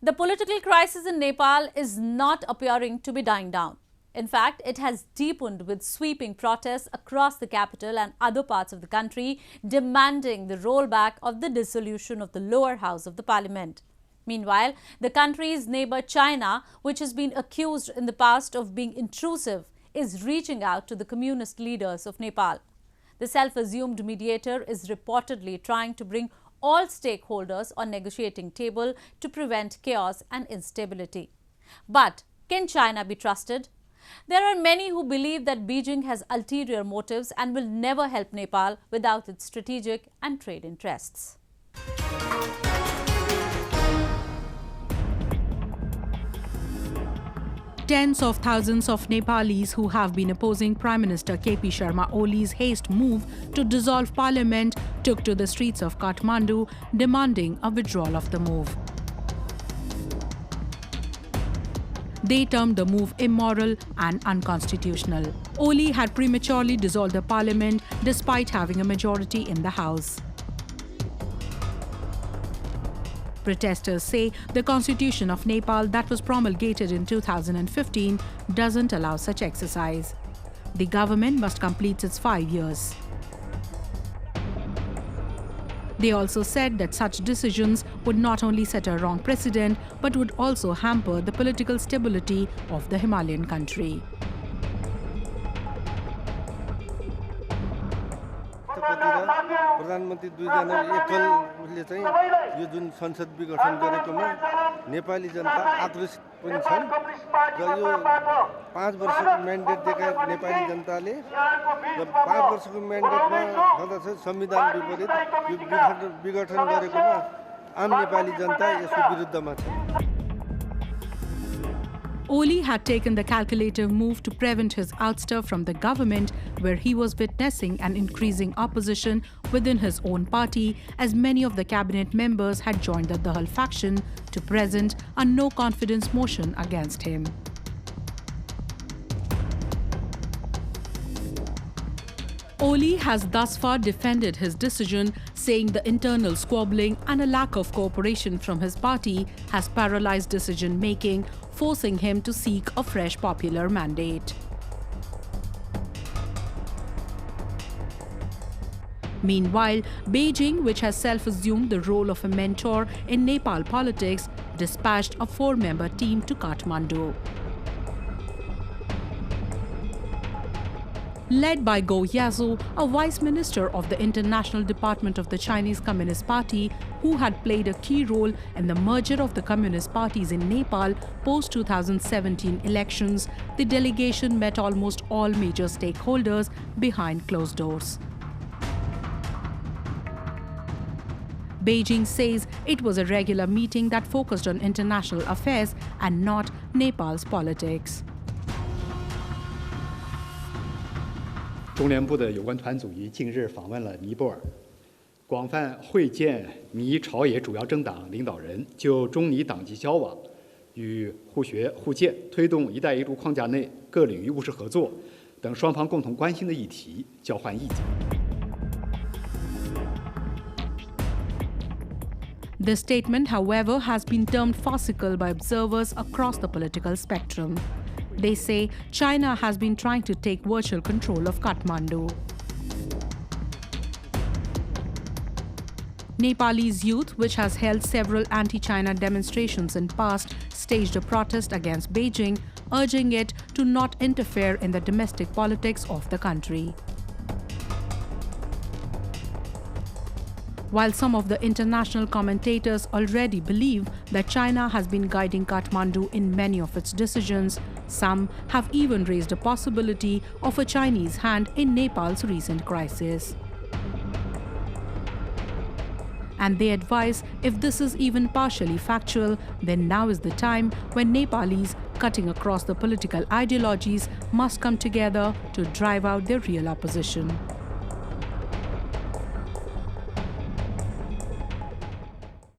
The political crisis in Nepal is not appearing to be dying down. In fact, it has deepened with sweeping protests across the capital and other parts of the country demanding the rollback of the dissolution of the lower house of the parliament. Meanwhile, the country's neighbour China, which has been accused in the past of being intrusive, is reaching out to the communist leaders of Nepal. The self-assumed mediator is reportedly trying to bring all stakeholders on negotiating table to prevent chaos and instability. But can China be trusted? There are many who believe that Beijing has ulterior motives and will never help Nepal without its strategic and trade interests. Tens of thousands of Nepalese who have been opposing Prime Minister KP Sharma Oli's haste move to dissolve parliament took to the streets of Kathmandu demanding a withdrawal of the move. They termed the move immoral and unconstitutional. Oli had prematurely dissolved the parliament despite having a majority in the house. Protesters say the constitution of Nepal that was promulgated in 2015 doesn't allow such exercise. The government must complete its 5 years. They also said that such decisions would not only set a wrong precedent but would also hamper the political stability of the Himalayan country. प्रधानमन्त्री दुईजना एकलले चाहिँ यो जुन संसद विघटन गरेकोमा नेपाली जनता आक्रोशित पनि छन् र यो 5 वर्षको म्यान्डेट दिएका नेपाली जनताले र 5 वर्षको म्यान्डेटमा गर्दा चाहिँ संविधान विपरीत यो विघटन गरेकोमा आम नेपाली जनता यसको विरुद्धमा छ. Oli had taken the calculative move to prevent his ouster from the government, where he was witnessing an increasing opposition within his own party, as many of the cabinet members had joined the Dahal faction to present a no-confidence motion against him. Oli has thus far defended his decision, saying the internal squabbling and a lack of cooperation from his party has paralyzed decision-making, forcing him to seek a fresh popular mandate. Meanwhile, Beijing, which has self-assumed the role of a mentor in Nepal politics, dispatched a 4-member team to Kathmandu. Led by Go Yazu, a vice minister of the International Department of the Chinese Communist Party, who had played a key role in the merger of the communist parties in Nepal post-2017 elections, the delegation met almost all major stakeholders behind closed doors. Beijing says it was a regular meeting that focused on international affairs and not Nepal's politics. 中联部的有关团组于近日访问了尼泊尔，广泛会见尼朝野主要政党领导人，就中尼党际交往与互学互鉴、推动“一带一路”框架内各领域务实合作等双方共同关心的议题交换意见。This statement, however, has been termed farcical by observers across the political spectrum. They say China has been trying to take virtual control of Kathmandu. Nepalese youth, which has held several anti-China demonstrations in past, staged a protest against Beijing, urging it to not interfere in the domestic politics of the country. While some of the international commentators already believe that China has been guiding Kathmandu in many of its decisions, some have even raised a possibility of a Chinese hand in Nepal's recent crisis. And they advise if this is even partially factual, then now is the time when Nepalese, cutting across the political ideologies, must come together to drive out their real opposition.